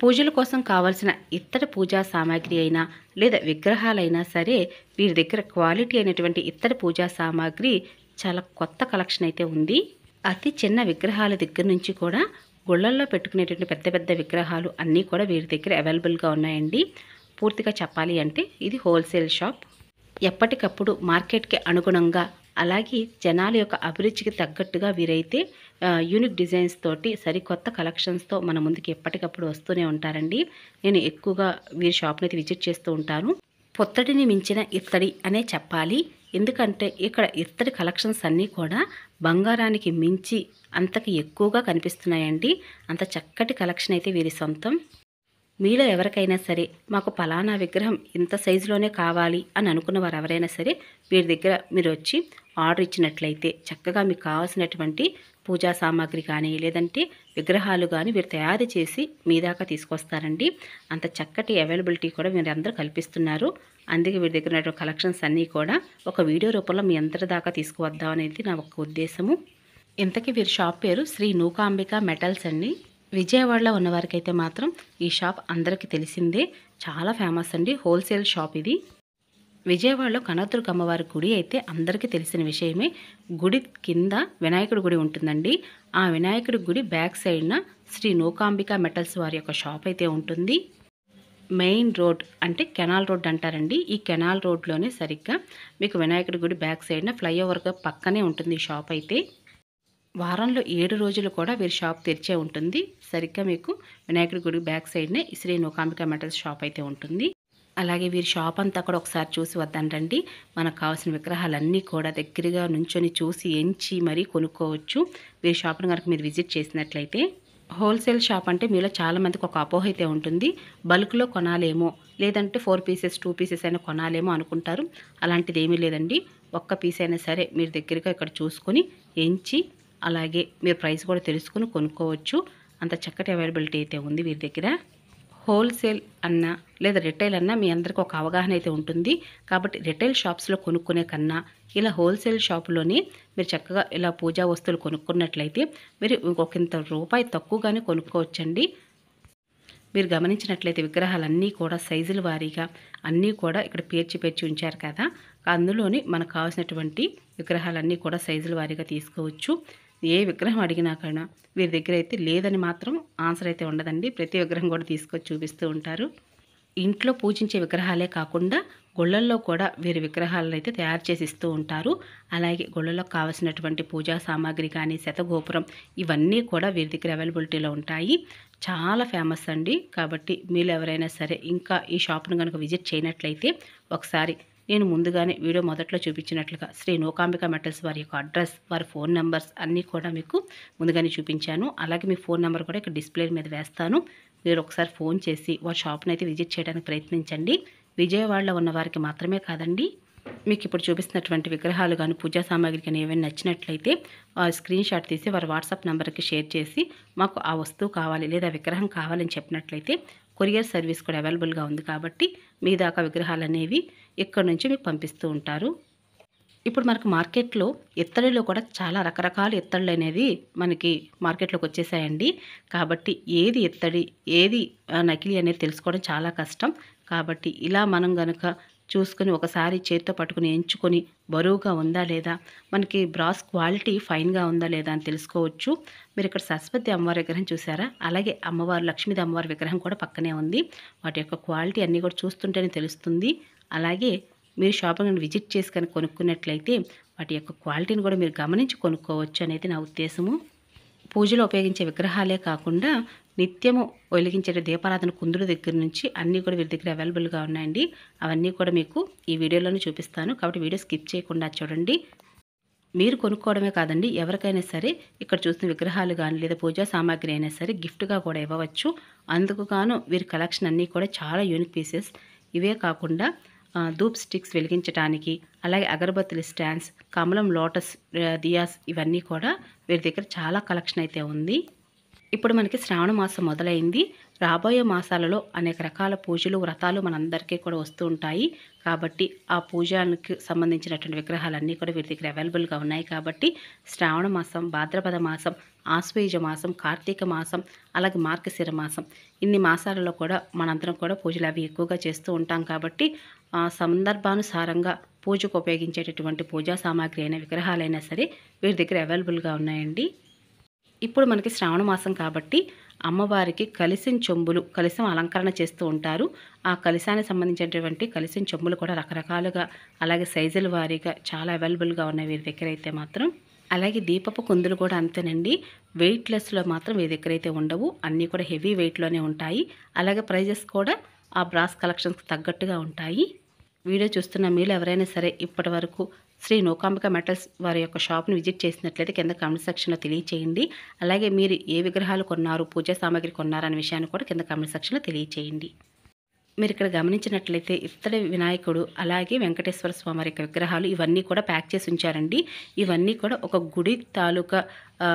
పూజల కోసం కావాల్సిన ఇత్తడి పూజా సామాగ్రి అయినా లేదా విగ్రహాలైనా సరే వీరి దగ్గర క్వాలిటీ అయినటువంటి ఇత్తడి పూజా సామాగ్రి చాలా కొత్త కలెక్షన్ అయితే ఉంది. అతి చిన్న విగ్రహాల దగ్గర నుంచి కూడా గుళ్ళల్లో పెట్టుకునేటువంటి పెద్ద పెద్ద విగ్రహాలు అన్నీ కూడా వీరి దగ్గర అవైలబుల్గా ఉన్నాయండి. పూర్తిగా చెప్పాలి అంటే ఇది హోల్సేల్ షాప్. ఎప్పటికప్పుడు మార్కెట్కి అనుగుణంగా అలాగే జనాల యొక్క అభిరుచికి తగ్గట్టుగా వీరైతే యూనిక్ డిజైన్స్ తోటి సరికొత్త కలెక్షన్స్తో మన ముందుకి ఎప్పటికప్పుడు వస్తూనే ఉంటారండి. నేను ఎక్కువగా వీరి షాప్ని అయితే విజిట్ చేస్తూ ఉంటాను. పొత్తడిని మించిన ఇత్తడి అనే చెప్పాలి. ఎందుకంటే ఇక్కడ ఇత్తడి కలెక్షన్స్ అన్నీ కూడా బంగారానికి మించి అంతకు ఎక్కువగా కనిపిస్తున్నాయండి. అంత చక్కటి కలెక్షన్ అయితే వీరి సొంతం. మీలో ఎవరికైనా సరే మాకు పలానా విగ్రహం ఇంత సైజులోనే కావాలి అని అనుకున్న వారు ఎవరైనా సరే వీరి దగ్గర మీరు వచ్చి ఆర్డర్ ఇచ్చినట్లయితే చక్కగా మీకు కావాల్సినటువంటి పూజా సామాగ్రి కానీ లేదంటే విగ్రహాలు కానీ వీరు తయారు చేసి మీ దాకా తీసుకొస్తారండి. అంత చక్కటి అవైలబిలిటీ కూడా మీరు అందరూ కల్పిస్తున్నారు. అందుకే వీరి దగ్గర ఉన్నటువంటి కలెక్షన్స్ అన్నీ కూడా ఒక వీడియో రూపంలో మీ అందరి దాకా తీసుకువద్దాం అనేది నా ఒక ఉద్దేశము. ఇంతకీ వీరి షాప్ పేరు శ్రీ నూకాంబిక మెటల్స్ అండి. విజయవాడలో ఉన్నవారికైతే మాత్రం ఈ షాప్ అందరికీ తెలిసిందే, చాలా ఫేమస్ అండి. హోల్సేల్ షాప్ ఇది. విజయవాడలో కనకదుర్గ అమ్మవారి గుడి అయితే అందరికీ తెలిసిన విషయమే. గుడి కింద వినాయకుడి గుడి ఉంటుందండి. ఆ వినాయకుడి గుడి బ్యాక్ సైడ్న శ్రీ నూకాంబిక మెటల్స్ వారి యొక్క షాప్ అయితే ఉంటుంది. మెయిన్ రోడ్ అంటే కెనాల్ రోడ్ అంటారండి. ఈ కెనాల్ రోడ్లోనే సరిగ్గా మీకు వినాయకుడి గుడి బ్యాక్ సైడ్న ఫ్లైఓవర్గా పక్కనే ఉంటుంది ఈ షాప్ అయితే. వారంలో 7 రోజులు కూడా వీరి షాప్ తెరిచే ఉంటుంది. సరిగ్గా మీకు వినాయకుడి గుడి బ్యాక్ సైడ్నే శ్రీ నూకాంబిక మెటల్స్ షాప్ అయితే ఉంటుంది. అలాగే వీరి షాప్ అంతా కూడా ఒకసారి చూసి వద్దండి. మనకు కావాల్సిన విగ్రహాలన్నీ కూడా దగ్గరగా నుంచొని చూసి ఎంచి మరీ కొనుక్కోవచ్చు వీరి షాప్ని కనుక మీరు విజిట్ చేసినట్లయితే. హోల్సేల్ షాప్ అంటే మీలో చాలామందికి ఒక అపోహ అయితే ఉంటుంది. బల్క్లో కొనాలేమో లేదంటే 4 పీసెస్ 2 పీసెస్ అయినా కొనాలేమో అనుకుంటారు. అలాంటిది ఏమీ లేదండి. ఒక్క పీస్ అయినా సరే మీరు దగ్గరగా ఇక్కడ చూసుకొని ఎంచి అలాగే మీరు ప్రైస్ కూడా తెలుసుకుని కొనుక్కోవచ్చు. అంత చక్కటి అవైలబిలిటీ అయితే ఉంది వీరి దగ్గర. హోల్సేల్ అన్నా లేదా రిటైల్ అన్నా మీ అందరికీ ఒక అవగాహన అయితే ఉంటుంది. కాబట్టి రిటైల్ షాప్స్లో కొనుక్కునే కన్నా ఇలా హోల్సేల్ షాపులోనే మీరు చక్కగా ఇలా పూజా వస్తువులు కొనుక్కున్నట్లయితే మీరు ఇంకొకంత రూపాయి తక్కువగానే కొనుక్కోవచ్చండి. మీరు గమనించినట్లయితే విగ్రహాలన్నీ కూడా సైజుల వారీగా అన్నీ కూడా ఇక్కడ పేర్చి ఉంచారు కదా. అందులోని మనకు కావాల్సినటువంటి విగ్రహాలన్నీ కూడా సైజుల వారీగా తీసుకోవచ్చు. ఏ విగ్రహం అడిగినా కన్నా వీరి దగ్గర అయితే లేదని మాత్రం ఆన్సర్ అయితే ఉండదండి. ప్రతి విగ్రహం కూడా తీసుకొచ్చి చూపిస్తూ ఉంటారు. ఇంట్లో పూజించే విగ్రహాలే కాకుండా గుళ్ళల్లో కూడా వీరి విగ్రహాలను అయితే తయారు చేసి ఇస్తూ ఉంటారు. అలాగే గుళ్ళల్లో కావాల్సినటువంటి పూజా సామాగ్రి కానీ శతగోపురం ఇవన్నీ కూడా వీరి దగ్గర అవైలబిలిటీలో ఉంటాయి. చాలా ఫేమస్ అండి. కాబట్టి మీరు ఎవరైనా సరే ఇంకా ఈ షాప్ను కనుక విజిట్ చేయనట్లయితే ఒకసారి నేను ముందుగానే వీడియో మొదట్లో చూపించినట్లుగా శ్రీ నూకాంబిక మెటల్స్ వారి యొక్క అడ్రస్, వారి ఫోన్ నెంబర్స్ అన్నీ కూడా మీకు ముందుగానే చూపించాను. అలాగే మీ ఫోన్ నెంబర్ కూడా ఇక్కడ డిస్ప్లే మీద వేస్తాను. మీరు ఒకసారి ఫోన్ చేసి వారి షాప్ని అయితే విజిట్ చేయడానికి ప్రయత్నించండి. విజయవాడలో ఉన్న వారికి మాత్రమే కాదండి. మీకు ఇప్పుడు చూపిస్తున్నటువంటి విగ్రహాలు కానీ పూజా సామాగ్రి కానీ ఏమైనా నచ్చినట్లయితే స్క్రీన్ షాట్ తీసి వారి వాట్సాప్ నెంబర్కి షేర్ చేసి మాకు ఆ వస్తువు కావాలి లేదా విగ్రహం కావాలని చెప్పినట్లయితే కొరియర్ సర్వీస్ కూడా అవైలబుల్గా ఉంది. కాబట్టి మీ దాకా విగ్రహాలు అనేవి ఇక్కడ నుంచి మీకు పంపిస్తూ ఉంటారు. ఇప్పుడు మనకు మార్కెట్లో ఇత్తడిలో కూడా చాలా రకరకాల ఇత్తడులు అనేది మనకి మార్కెట్లోకి వచ్చేసాయండి. కాబట్టి ఏది ఇత్తడి ఏది నకిలీ అనేది తెలుసుకోవడం చాలా కష్టం. కాబట్టి ఇలా మనం గనక చూసుకొని ఒకసారి చేతితో పట్టుకుని ఎంచుకొని బరువుగా ఉందా లేదా, మనకి బ్రాస్ క్వాలిటీ ఫైన్గా ఉందా లేదా అని తెలుసుకోవచ్చు. మీరు ఇక్కడ సరస్వతి అమ్మవారి విగ్రహం చూసారా, అలాగే అమ్మవారు లక్ష్మీదేవి అమ్మవారి విగ్రహం కూడా పక్కనే ఉంది. వాటి యొక్క క్వాలిటీ అన్నీ కూడా చూస్తుంటేనే తెలుస్తుంది. అలాగే మీరు షాపింగ్ విజిట్ చేసి కనుక కొనుక్కున్నట్లయితే వాటి యొక్క క్వాలిటీని కూడా మీరు గమనించి కొనుక్కోవచ్చు అనేది నా ఉద్దేశము. పూజలో ఉపయోగించే విగ్రహాలే కాకుండా నిత్యము వెలిగించే దీపారాధన కుందుల దగ్గర నుంచి అన్నీ కూడా వీరి దగ్గర అవైలబుల్గా ఉన్నాయండి. అవన్నీ కూడా మీకు ఈ వీడియోలోనే చూపిస్తాను. కాబట్టి వీడియో స్కిప్ చేయకుండా చూడండి. మీరు కొనుక్కోవడమే కాదండి, ఎవరికైనా సరే ఇక్కడ చూసిన విగ్రహాలు కానీ లేదా పూజా సామాగ్రి అయినా సరే గిఫ్ట్గా కూడా ఇవ్వవచ్చు. అందుకు గాను వీరి కలెక్షన్ అన్నీ కూడా చాలా యూనిక్ పీసెస్. ఇవే కాకుండా ధూప్ స్టిక్స్ వెలిగించడానికి, అలాగే అగరబత్తుల స్టాండ్స్, కమలం లోటస్ దియాస్ ఇవన్నీ కూడా వీరి దగ్గర చాలా కలెక్షన్ అయితే ఉంది. ఇప్పుడు మనకి శ్రావణ మాసం మొదలైంది. రాబోయే మాసాలలో అనేక రకాల పూజలు వ్రతాలు మనందరికీ కూడా వస్తూ ఉంటాయి. కాబట్టి ఆ పూజలకు సంబంధించినటువంటి విగ్రహాలన్నీ కూడా వీరి దగ్గర అవైలబుల్గా ఉన్నాయి. కాబట్టి శ్రావణ మాసం భాద్రపద మాసం ఆశ్వయుజ మాసం, కార్తీక మాసం, అలాగే మార్గశిర మాసం, ఇన్ని మాసాలలో కూడా మనందరం కూడా పూజలు అవి ఎక్కువగా చేస్తూ ఉంటాం కాబట్టి సందర్భానుసారంగా పూజకు ఉపయోగించేటటువంటి పూజా సామాగ్రి అయిన విగ్రహాలైనా సరే వీరి దగ్గర అవైలబుల్గా ఉన్నాయండి. ఇప్పుడు మనకి శ్రావణ మాసం కాబట్టి అమ్మవారికి కలిసిం చెంబులు, కలిసం అలంకరణ చేస్తూ ఉంటారు. ఆ కలిసానికి సంబంధించినటువంటి కలిసిం చెంబులు కూడా రకరకాలుగా, అలాగే సైజుల వారీగా చాలా అవైలబుల్గా ఉన్నాయి వీరి దగ్గర అయితే మాత్రం. అలాగే దీపపు కుందులు కూడా అంతేనండి. వెయిట్లెస్లో మాత్రం వీరి దగ్గర అయితే ఉండవు, అన్నీ కూడా హెవీ వెయిట్లోనే ఉంటాయి. అలాగే ప్రైజెస్ కూడా ఆ బ్రాస్ కలెక్షన్స్కి తగ్గట్టుగా ఉంటాయి. వీడియో చూస్తున్న మీరు ఎవరైనా సరే ఇప్పటి వరకు శ్రీ నూకాంబిక మెటల్స్ వారి యొక్క షాప్ని విజిట్ చేసినట్లయితే కింద కామెంట్ సెక్షన్లో తెలియచేయండి. అలాగే మీరు ఏ విగ్రహాలు కొన్నారు, పూజా సామాగ్రి కొన్నారు అనే విషయాన్ని కూడా కింద కామెంట్ సెక్షన్లో తెలియచేయండి. మీరు ఇక్కడ గమనించినట్లయితే ఇత్తడి వినాయకుడు, అలాగే వెంకటేశ్వర స్వామి వారి యొక్క విగ్రహాలు ఇవన్నీ కూడా ప్యాక్ చేసి ఉంచారండి. ఇవన్నీ కూడా ఒక గుడి తాలూకా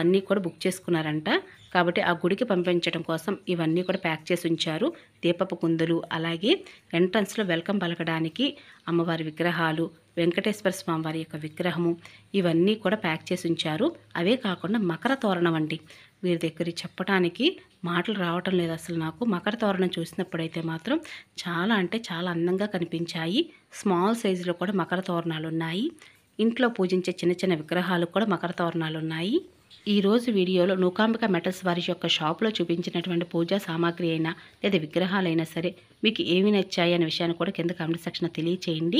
అన్నీ కూడా బుక్ చేసుకున్నారంట. కాబట్టి ఆ గుడికి పంపించడం కోసం ఇవన్నీ కూడా ప్యాక్ చేసి ఉంచారు. దీపపు కుందులు, అలాగే ఎంట్రన్స్లో వెల్కమ్ పలకడానికి అమ్మవారి విగ్రహాలు, వెంకటేశ్వర స్వామి వారి యొక్క విగ్రహము ఇవన్నీ కూడా ప్యాక్ చేసి ఉంచారు. అవే కాకుండా మకర తోరణం అండి, వీరి దగ్గర చెప్పడానికి మాటలు రావటం లేదు అసలు నాకు. మకర తోరణం చూసినప్పుడైతే మాత్రం చాలా అంటే చాలా అందంగా కనిపించాయి. స్మాల్ సైజులో కూడా మకర తోరణాలు ఉన్నాయి. ఇంట్లో పూజించే చిన్న చిన్న విగ్రహాలు కూడా మకర తోరణాలు ఉన్నాయి. ఈరోజు వీడియోలో నూకాంబిక మెటల్స్ వారి యొక్క షాప్లో చూపించినటువంటి పూజా సామాగ్రి అయినా లేదా విగ్రహాలైనా సరే మీకు ఏమి నచ్చాయి అనే విషయాన్ని కూడా కింద కామెంట్ సెక్షన్లో తెలియచేయండి.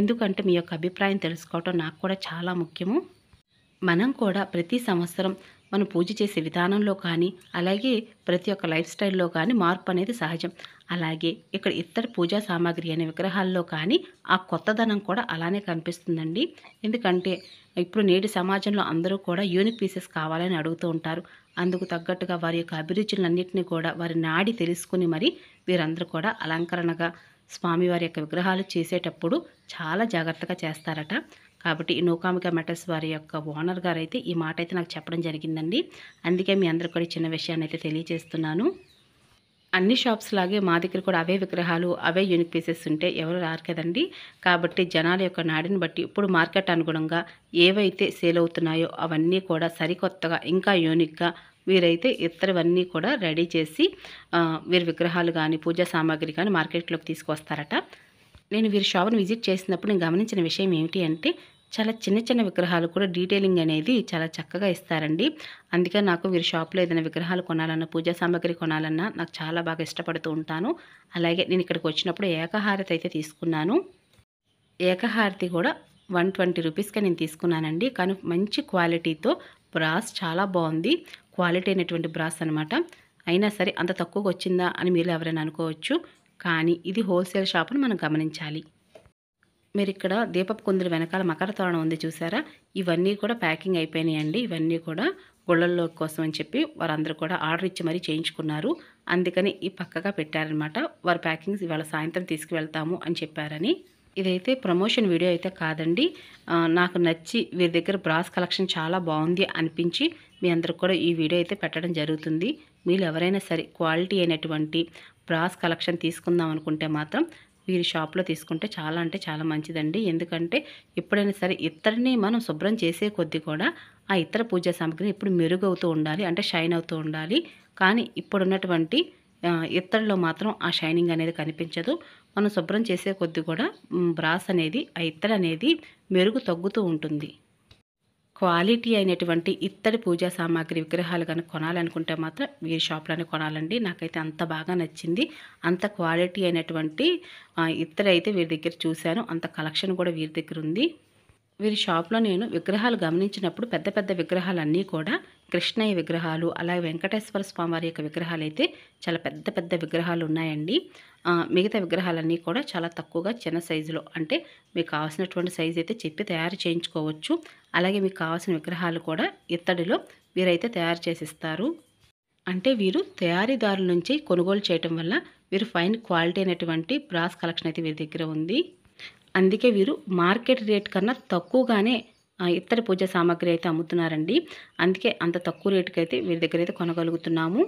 ఎందుకంటే మీ యొక్క అభిప్రాయం తెలుసుకోవటం నాకు కూడా చాలా ముఖ్యము. మనం కూడా ప్రతి సంవత్సరం మనం పూజ చేసే విధానంలో కానీ, అలాగే ప్రతి ఒక్క లైఫ్ స్టైల్లో కానీ మార్పు అనేది సహజం. అలాగే ఇక్కడ ఇతర పూజా సామాగ్రి అనే విగ్రహాల్లో కానీ ఆ కొత్తదనం కూడా అలానే కనిపిస్తుందండి. ఎందుకంటే ఇప్పుడు నేటి సమాజంలో అందరూ కూడా యూనిక్ పీసెస్ కావాలని అడుగుతూ ఉంటారు. అందుకు తగ్గట్టుగా వారి యొక్క అభిరుచులన్నింటినీ కూడా వారి నాడి తెలుసుకుని మరి వీరందరూ కూడా అలంకరణగా స్వామివారి యొక్క విగ్రహాలు చేసేటప్పుడు చాలా జాగ్రత్తగా చేస్తారట. కాబట్టి ఈ నూకాంబిక మెటల్స్ వారి యొక్క ఓనర్ గారు అయితే ఈ మాట అయితే నాకు చెప్పడం జరిగిందండి. అందుకే మీ అందరూ కూడా చిన్న విషయాన్ని అయితే తెలియజేస్తున్నాను. అన్ని షాప్స్ లాగే మా దగ్గర కూడా అవే విగ్రహాలు, అవే యూనిక్ పీసెస్ ఉంటే ఎవరు రారు కదండి. కాబట్టి జనాల యొక్క నాడిని బట్టి ఇప్పుడు మార్కెట్ అనుగుణంగా ఏవైతే సేల్ అవుతున్నాయో అవన్నీ కూడా సరికొత్తగా ఇంకా యూనిక్గా వీరైతే ఇతరవన్నీ కూడా రెడీ చేసి వీరి విగ్రహాలు కానీ పూజా సామాగ్రి కానీ మార్కెట్లోకి తీసుకొస్తారట. నేను వీరి షాప్ని విజిట్ చేసినప్పుడు నేను గమనించిన విషయం ఏమిటి అంటే చాలా చిన్న చిన్న విగ్రహాలు కూడా డీటెయిలింగ్ అనేది చాలా చక్కగా ఇస్తారండి. అందుకే నాకు వీరి షాప్లో ఏదైనా విగ్రహాలు కొనాలన్నా, పూజా సామాగ్రి కొనాలన్నా నాకు చాలా బాగా ఇష్టపడుతూ ఉంటాను. అలాగే నేను ఇక్కడికి వచ్చినప్పుడు ఏకహారతి అయితే తీసుకున్నాను. ఏకహారతి కూడా 120 రూపీస్కే నేను తీసుకున్నానండి. కానీ మంచి క్వాలిటీతో బ్రాస్ చాలా బాగుంది. క్వాలిటీ అయినటువంటి బ్రాస్ అనమాట. అయినా సరే అంత తక్కువగా వచ్చిందా అని మీరు ఎవరైనా అనుకోవచ్చు. కానీ ఇది హోల్సేల్ షాప్ అని మనం గమనించాలి. మీరు ఇక్కడ దీపపు కుందులు వెనకాల మకర తోరణం ఉంది చూసారా, ఇవన్నీ కూడా ప్యాకింగ్ అయిపోయినాయండి. ఇవన్నీ కూడా గుళ్ళల్లో కోసం అని చెప్పి వారందరూ కూడా ఆర్డర్ ఇచ్చి మరీ చేయించుకున్నారు. అందుకని ఈ పక్కగా పెట్టారనమాట. వారి ప్యాకింగ్స్ ఇవాళ సాయంత్రం తీసుకువెళ్తాము అని చెప్పారని. ఇదైతే ప్రమోషన్ వీడియో అయితే కాదండి. నాకు నచ్చి వీరి దగ్గర బ్రాస్ కలెక్షన్ చాలా బాగుంది అనిపించి మీ అందరికి కూడా ఈ వీడియో అయితే పెట్టడం జరుగుతుంది. మీరు ఎవరైనా సరే క్వాలిటీ అయినటువంటి బ్రాస్ కలెక్షన్ తీసుకుందాం అనుకుంటే మాత్రం వీరి షాప్లో తీసుకుంటే చాలా అంటే చాలా మంచిదండి. ఎందుకంటే ఎప్పుడైనా సరే ఇత్తడిని మనం శుభ్రం చేసే కొద్దీ కూడా ఆ ఇతర పూజా సామాగ్రి ఎప్పుడు మెరుగవుతూ ఉండాలి, అంటే షైన్ అవుతూ ఉండాలి. కానీ ఇప్పుడున్నటువంటి ఇత్తడిలో మాత్రం ఆ షైనింగ్ అనేది కనిపించదు. మనం శుభ్రం చేసే కొద్దీ కూడా బ్రాస్ అనేది, ఆ ఇత్తడి అనేది మెరుగు తగ్గుతూ ఉంటుంది. క్వాలిటీ అయినటువంటి ఇత్తడి పూజా సామాగ్రి విగ్రహాలు కనుక కొనాలనుకుంటే మాత్రం వీరి షాప్లోనే కొనాలండి. నాకైతే అంత బాగా నచ్చింది. అంత క్వాలిటీ అయినటువంటి ఇత్తడి అయితే వీరి దగ్గర చూశాను. అంత కలెక్షన్ కూడా వీరి దగ్గర ఉంది. వీరి షాప్లో నేను విగ్రహాలు గమనించినప్పుడు పెద్ద పెద్ద విగ్రహాలన్నీ కూడా కృష్ణయ్య విగ్రహాలు, అలాగే వెంకటేశ్వర స్వామి వారి యొక్క విగ్రహాలు అయితే చాలా పెద్ద పెద్ద విగ్రహాలు ఉన్నాయండి. మిగతా విగ్రహాలన్నీ కూడా చాలా తక్కువగా చిన్న సైజులో, అంటే మీకు కావాల్సినటువంటి సైజు అయితే చెప్పి తయారు చేయించుకోవచ్చు. అలాగే మీకు కావాల్సిన విగ్రహాలు కూడా ఇత్తడిలో వీరైతే తయారు చేసిస్తారు. అంటే వీరు తయారీదారుల నుంచి కొనుగోలు చేయటం వల్ల వీరు ఫైన్ క్వాలిటీ అయినటువంటి బ్రాస్ కలెక్షన్ అయితే వీరి దగ్గర ఉంది. అందుకే వీరు మార్కెట్ రేట్ కన్నా తక్కువగానే ఇత్తడి పూజ సామాగ్రి అయితే అమ్ముతున్నారండి. అందుకే అంత తక్కువ రేటుకి అయితే వీరి దగ్గర అయితే కొనగలుగుతున్నాము.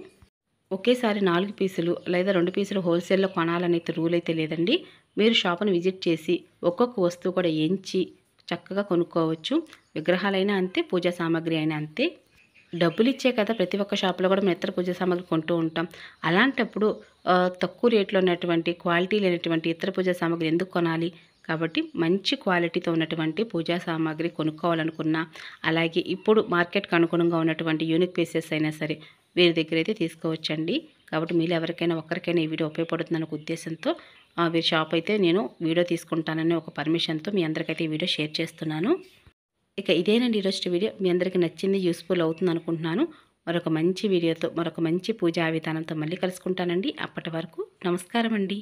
ఒకేసారి 4 పీసులు లేదా 2 పీసులు హోల్సేల్లో కొనాలనేది రూల్ అయితే లేదండి. మీరు షాప్ను విజిట్ చేసి ఒక్కొక్క వస్తువు కూడా ఎంచి చక్కగా కొనుక్కోవచ్చు. విగ్రహాలైనా అంతే, పూజా సామాగ్రి అయినా అంతే. డబ్బులు ఇచ్చే కదా ప్రతి ఒక్క షాప్లో కూడా మనం ఇతర పూజా సామాగ్రి కొంటూ ఉంటాం. అలాంటప్పుడు తక్కువ రేట్లో ఉన్నటువంటి క్వాలిటీ లేనటువంటి ఇతర పూజా సామాగ్రి ఎందుకు కొనాలి? కాబట్టి మంచి క్వాలిటీతో ఉన్నటువంటి పూజా సామాగ్రి కొనుక్కోవాలనుకున్నా, అలాగే ఇప్పుడు మార్కెట్‌కి అనుగుణంగా ఉన్నటువంటి యూనిక్ పీసెస్ అయినా సరే వీరి దగ్గర అయితే తీసుకోవచ్చండి. కాబట్టి మీలో ఎవరికైనా ఒక్కరికైనా ఈ వీడియో ఉపయోగపడుతుందనే ఒక ఉద్దేశంతో వీరి షాప్ అయితే నేను వీడియో తీసుకుంటానని ఒక పర్మిషన్‌తో మీ అందరికైతే ఈ వీడియో షేర్ చేస్తున్నాను. ఇక ఇదేనండి ఈరోజు వీడియో. మీ అందరికీ నచ్చింది, యూస్‌ఫుల్ అవుతుంది అనుకుంటున్నాను. మరొక మంచి వీడియోతో, మరొక మంచి పూజా విధానంతో మళ్ళీ కలుసుకుంటానండి. అప్పటి వరకు నమస్కారం అండి.